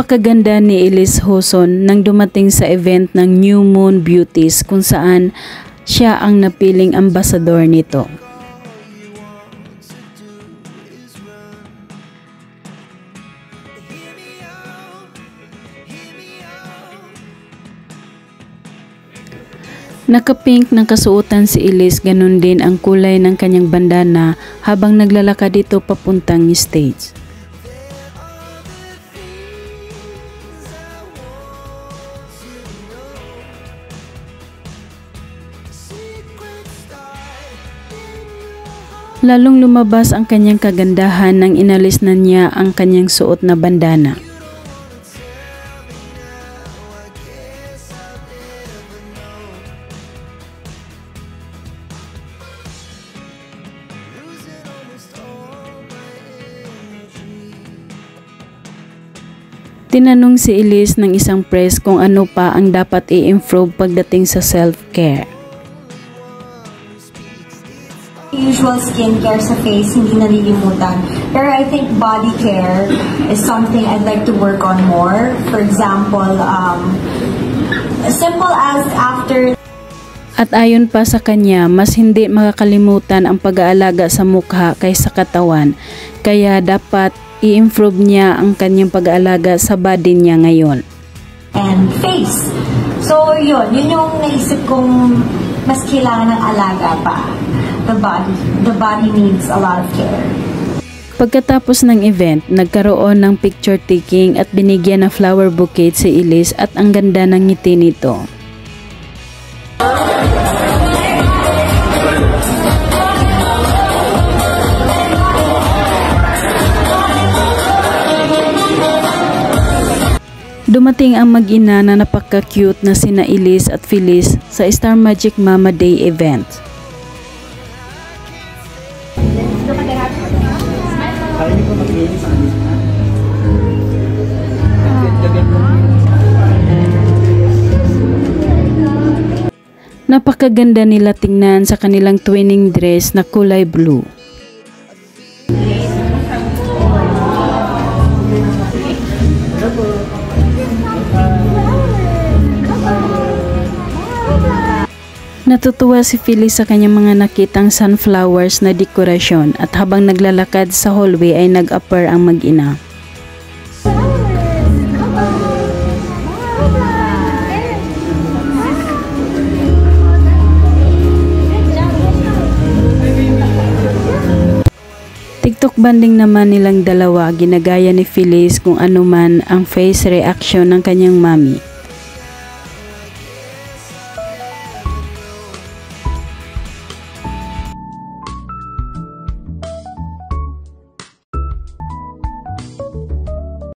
Napakaganda ni Elise Hoson nang dumating sa event ng New Moon Beauties kung saan siya ang napiling ambasador nito. Naka-pink ng kasuotan si Elise, ganun din ang kulay ng kanyang bandana habang naglalakad dito papuntang stage. Lalong lumabas ang kanyang kagandahan nang inalis na niya ang kanyang suot na bandana. Tinanong si Elise ng isang press kung ano pa ang dapat i-improve pagdating sa self-care. Usual skincare sa face, hindi nalilimutan. Pero I think body care is something I'd like to work on more. For example, as simple as after... At ayon pa sa kanya, mas hindi makakalimutan ang pag-aalaga sa mukha kaysa katawan. Kaya dapat i-improve niya ang kanyang pag-aalaga sa body niya ngayon. And face. So yun yung naisip kong mas kailangan ng alaga pa. The body needs a lot of care. Pagkatapos ng event, nagkaroon ng picture taking at binigyan ng flower bouquet si Elise at ang ganda ng ngiti nito. Dumating ang mag-ina na napaka-cute na sina Elise at Feliz sa Star Magic Mama Day event. Napakaganda nila tingnan sa kanilang twinning dress na kulay blue. Natutuwa si Feliz sa kanyang mga nakitang sunflowers na dekorasyon at habang naglalakad sa hallway ay nag-appear ang mag-ina. TikTok banding naman nilang dalawa, ginagaya ni Feliz kung ano man ang face reaction ng kanyang mami.